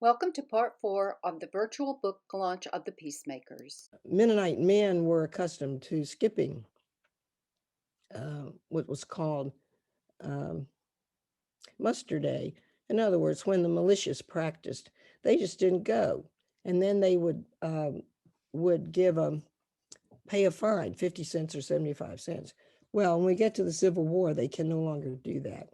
Welcome to part 4 of the virtual book launch of the Peacemakers. Mennonite men were accustomed to skipping what was called um, muster day. In other words, when the militias practiced, they just didn't go, and then they would give pay a fine, 50 cents or 75 cents. Well, when we get to the Civil War, they can no longer do that.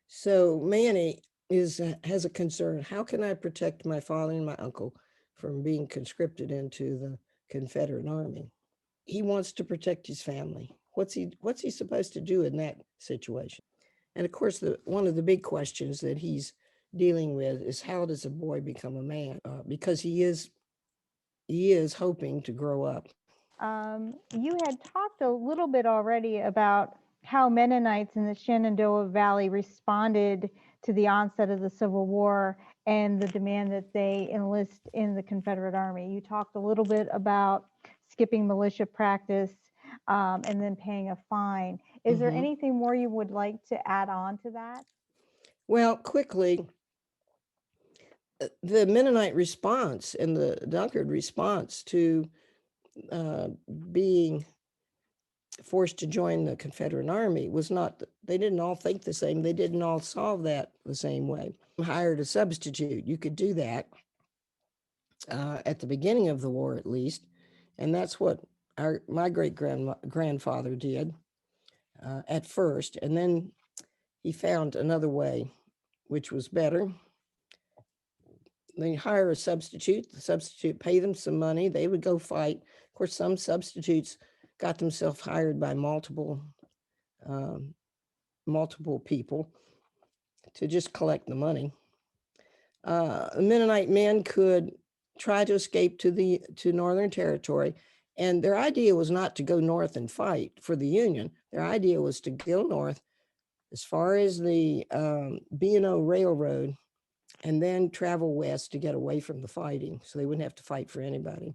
So Manny has a concern. How can I protect my father and my uncle from being conscripted into the Confederate Army? He wants to protect his family. What's he supposed to do in that situation? And of course, one of the big questions that he's dealing with is how does a boy become a man? Because he is hoping to grow up. You had talked a little bit already about how Mennonites in the Shenandoah Valley responded to the onset of the Civil War and the demand that they enlist in the Confederate Army. You talked a little bit about skipping militia practice and then paying a fine. Is there anything more you would like to add on to that? Well, quickly, the Mennonite response and the Dunkard response to being forced to join the Confederate Army was not, they didn't all think the same. They didn't all solve that the same way. Hired a substitute. You could do that at the beginning of the war, at least. And that's what my great-grandfather did at first. And then he found another way, which was better. They hire a substitute, the substitute pay them some money, they would go fight. Of course, some substitutes got themselves hired by multiple people to just collect the money. Mennonite men could try to escape to Northern Territory, and their idea was not to go north and fight for the Union. Their idea was to go north as far as the B&O Railroad and then travel west to get away from the fighting so they wouldn't have to fight for anybody.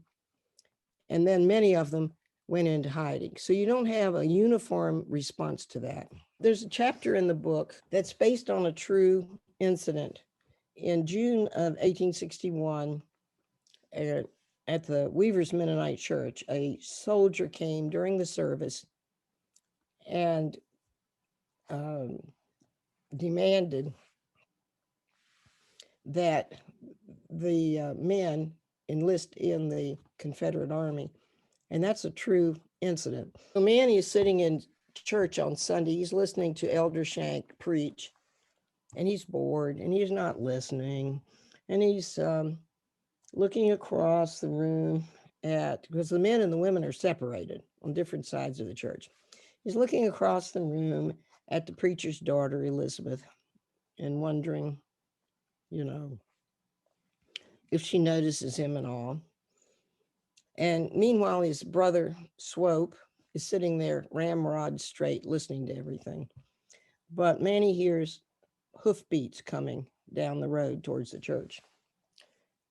And then many of them went into hiding. So you don't have a uniform response to that. There's a chapter in the book that's based on a true incident. In June of 1861, at the Weaver's Mennonite Church, a soldier came during the service and demanded that the men enlist in the Confederate Army. And that's a true incident. So Manny is sitting in church on Sunday. He's listening to Elder Shank preach, and he's bored, and he's not listening. And he's looking across the room because the men and the women are separated on different sides of the church. He's looking across the room at the preacher's daughter, Elizabeth, and wondering, if she notices him at all. And meanwhile, his brother, Swope, is sitting there ramrod straight, listening to everything. But Manny hears hoofbeats coming down the road towards the church.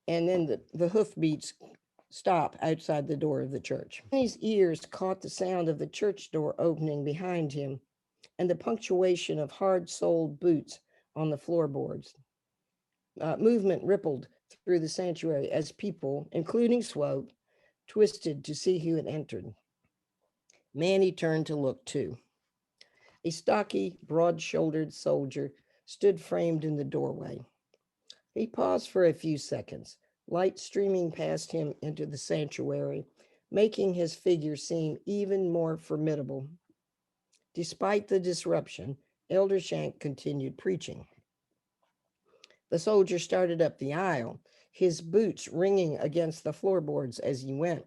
And then the hoofbeats stop outside the door of the church. Manny's ears caught the sound of the church door opening behind him and the punctuation of hard-soled boots on the floorboards. Movement rippled through the sanctuary as people, including Swope, twisted to see who had entered. Manny turned to look too. A stocky, broad-shouldered soldier stood framed in the doorway. He paused for a few seconds, light streaming past him into the sanctuary, making his figure seem even more formidable. Despite the disruption, Elder Shank continued preaching. The soldier started up the aisle, his boots ringing against the floorboards as he went.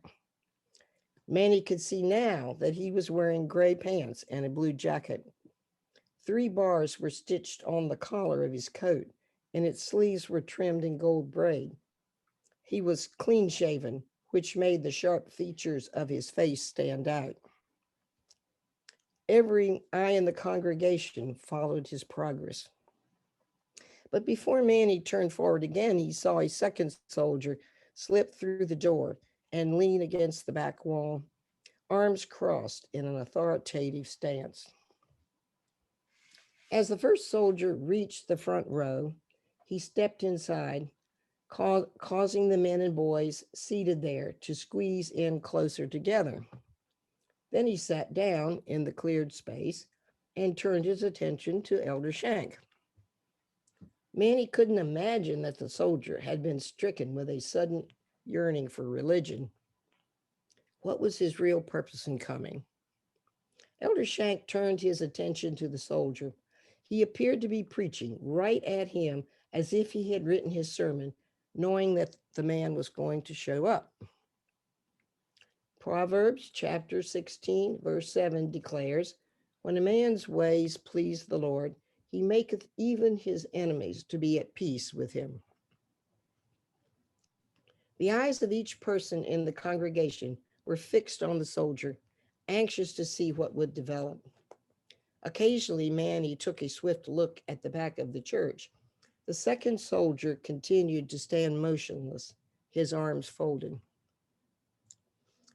Manny could see now that he was wearing gray pants and a blue jacket. 3 bars were stitched on the collar of his coat, and its sleeves were trimmed in gold braid. He was clean-shaven, which made the sharp features of his face stand out. Every eye in the congregation followed his progress. But before Manny turned forward again, he saw a second soldier slip through the door and lean against the back wall, arms crossed in an authoritative stance. As the first soldier reached the front row, He stepped inside, causing the men and boys seated there to squeeze in closer together. Then he sat down in the cleared space and turned his attention to Elder Shank. Manny couldn't imagine that the soldier had been stricken with a sudden yearning for religion. What was his real purpose in coming? Elder Shank turned his attention to the soldier. He appeared to be preaching right at him as if he had written his sermon, knowing that the man was going to show up. Proverbs chapter 16, verse 7 declares, "When a man's ways please the Lord, he maketh even his enemies to be at peace with him." The eyes of each person in the congregation were fixed on the soldier, anxious to see what would develop. Occasionally, Manny took a swift look at the back of the church. The second soldier continued to stand motionless, his arms folded.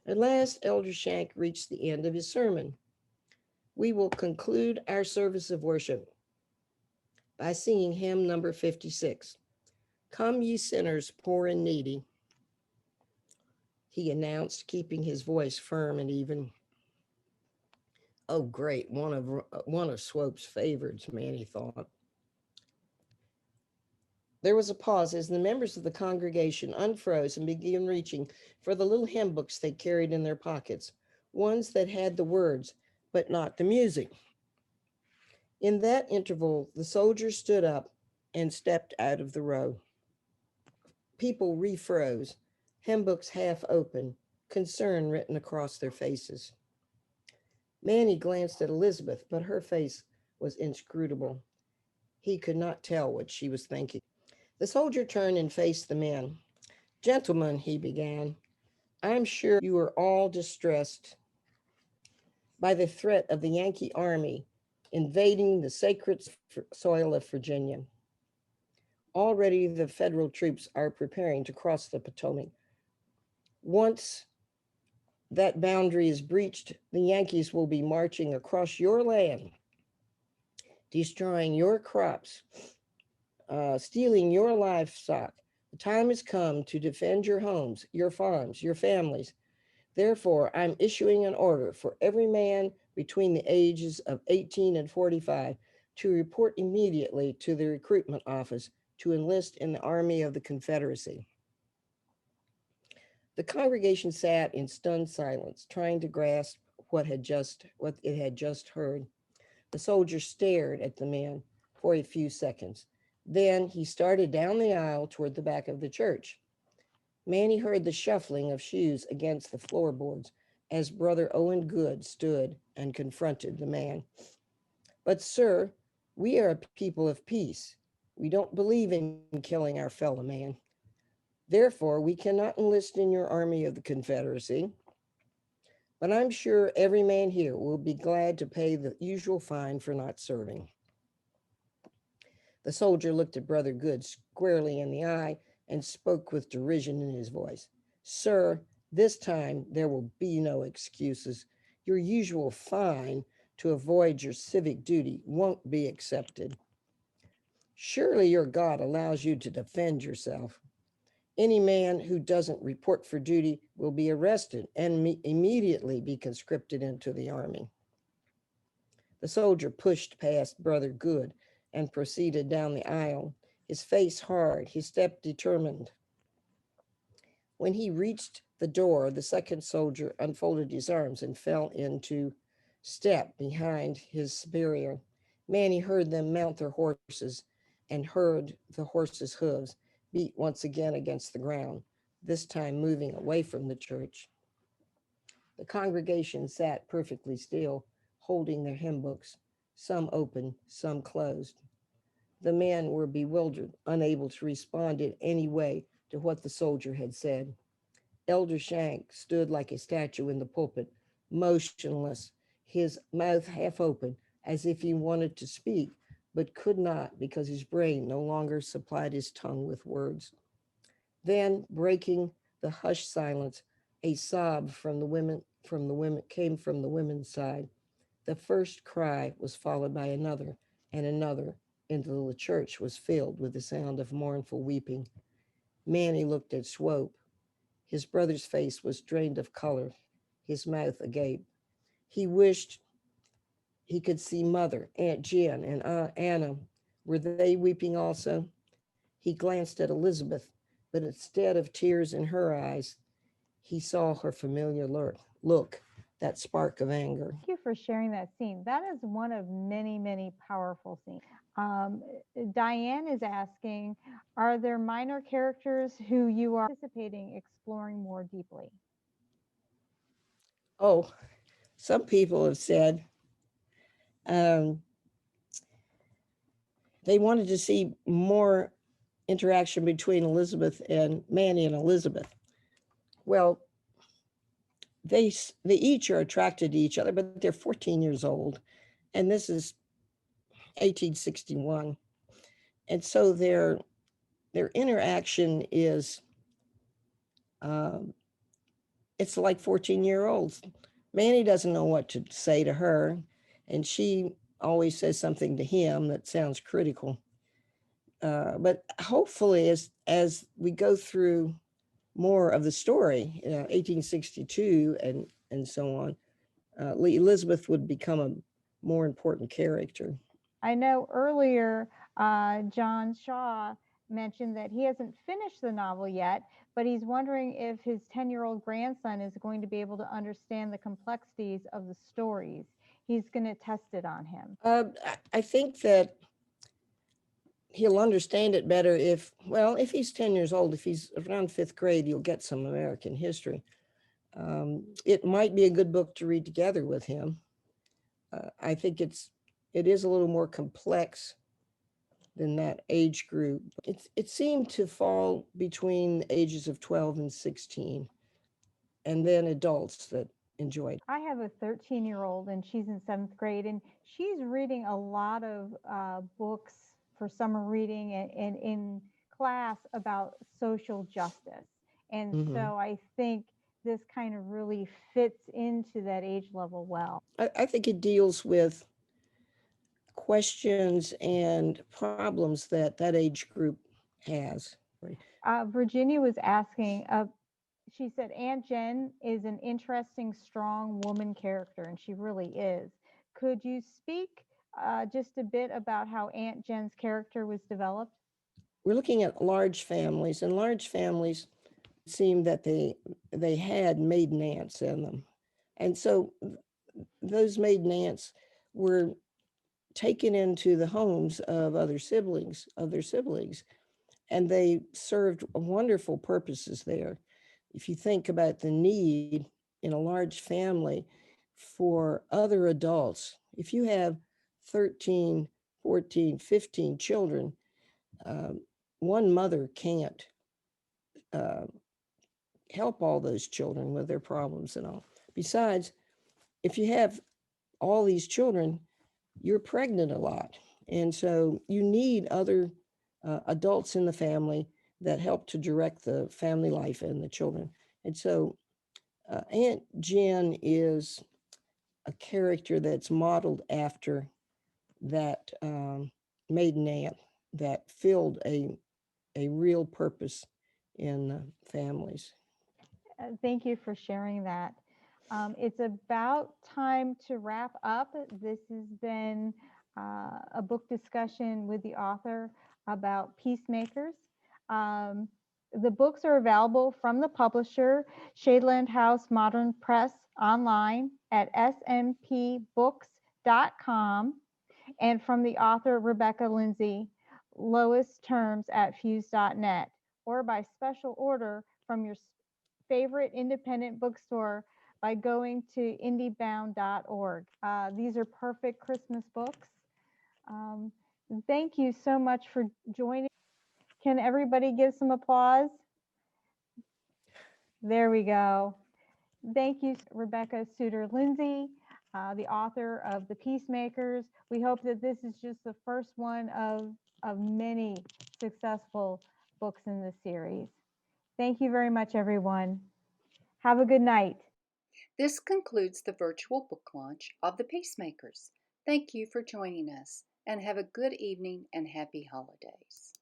At last, Elder Shank reached the end of his sermon. We will conclude our service of worship by singing hymn number 56. "Come, ye sinners, poor and needy," he announced, keeping his voice firm and even. Oh, great, one of Swope's favorites, Manny thought. There was a pause as the members of the congregation unfroze and began reaching for the little hymn books they carried in their pockets, ones that had the words, but not the music. In that interval, the soldier stood up and stepped out of the row. People refroze, hymn books half open, concern written across their faces. Manny glanced at Elizabeth, but her face was inscrutable. He could not tell what she was thinking. The soldier turned and faced the men. "Gentlemen," he began, "I'm sure you are all distressed by the threat of the Yankee Army invading the sacred soil of Virginia. Already the federal troops are preparing to cross the Potomac. Once that boundary is breached, the Yankees will be marching across your land, destroying your crops, stealing your livestock. The time has come to defend your homes, your farms, your families. Therefore, I'm issuing an order for every man between the ages of 18 and 45 to report immediately to the recruitment office to enlist in the Army of the Confederacy." The congregation sat in stunned silence, trying to grasp what it had just heard. The soldier stared at the men for a few seconds. Then he started down the aisle toward the back of the church. Manny heard the shuffling of shoes against the floorboards as Brother Owen Good stood and confronted the man. "But, sir, we are a people of peace. We don't believe in killing our fellow man. Therefore, we cannot enlist in your Army of the Confederacy. But I'm sure every man here will be glad to pay the usual fine for not serving." The soldier looked at Brother Good squarely in the eye and spoke with derision in his voice. "Sir, this time there will be no excuses. Your usual fine to avoid your civic duty won't be accepted. Surely your God allows you to defend yourself. Any man who doesn't report for duty will be arrested and immediately be conscripted into the army." The soldier pushed past Brother Good and proceeded down the aisle, his face hard, his step determined. When he reached the door, the second soldier unfolded his arms and fell into step behind his superior. Manny heard them mount their horses and heard the horses' hooves beat once again against the ground, this time moving away from the church. The congregation sat perfectly still, holding their hymn books, some open, some closed. The men were bewildered, unable to respond in any way to what the soldier had said. Elder Shank stood like a statue in the pulpit, motionless, his mouth half open, as if he wanted to speak, but could not because his brain no longer supplied his tongue with words. Then, breaking the hushed silence, a sob from the women came from the women's side. The first cry was followed by another and another, into the church was filled with the sound of mournful weeping. Manny looked at Swope. His brother's face was drained of color, his mouth agape. He wished he could see Mother, Aunt Jen, and Aunt Anna. Were they weeping also? He glanced at Elizabeth, but instead of tears in her eyes, he saw her familiar look, that spark of anger. Thank you for sharing that scene. That is one of many, many powerful scenes. Diane is asking, are there minor characters who you are anticipating exploring more deeply? Oh, some people have said um, they wanted to see more interaction between Elizabeth and Manny and Elizabeth. Well, they each are attracted to each other, but they're 14 years old, and this is 1861, and so their interaction is um, it's like 14-year-olds. Manny doesn't know what to say to her, and she always says something to him that sounds critical. But hopefully, as we go through more of the story, 1862 and so on, Elizabeth would become a more important character. I know earlier John Shaw mentioned that he hasn't finished the novel yet, but he's wondering if his 10-year-old grandson is going to be able to understand the complexities of the stories. He's going to test it on him. I think that he'll understand it better if he's 10 years old, if he's around fifth grade, you'll get some American history. It might be a good book to read together with him. I think it is a little more complex than that age group. It seemed to fall between the ages of 12 and 16, and then adults that enjoyed. I have a 13-year-old and she's in 7th grade, and she's reading a lot of books for summer reading and in class about social justice. And so I think this kind of really fits into that age level well. I think it deals with questions and problems that age group has. Virginia was asking, she said, Aunt Jen is an interesting, strong woman character, and she really is. Could you speak just a bit about how Aunt Jen's character was developed? We're looking at large families, and large families seem that they had maiden aunts in them. And so those maiden aunts were taken into the homes of their siblings, and they served wonderful purposes there. If you think about the need in a large family for other adults, if you have 13, 14, 15 children, one mother can't uh, help all those children with their problems and all. Besides, if you have all these children, you're pregnant a lot. And so you need other adults in the family that help to direct the family life and the children. And so Aunt Jen is a character that's modeled after that maiden aunt that filled a real purpose in families. Thank you for sharing that. It's about time to wrap up. This has been a book discussion with the author about Peacemakers. The books are available from the publisher, Shadeland House Modern Press, online at smpbooks.com, and from the author, Rebecca Lindsay, lowest terms at fuse.net, or by special order from your favorite independent bookstore by going to indiebound.org. These are perfect Christmas books. Thank you so much for joining. Can everybody give some applause? There we go. Thank you, Rebecca Suter Lindsay, the author of The Peacemakers. We hope that this is just the first one of many successful books in this series. Thank you very much, everyone. Have a good night. This concludes the virtual book launch of The Peacemakers. Thank you for joining us. and have a good evening and happy holidays.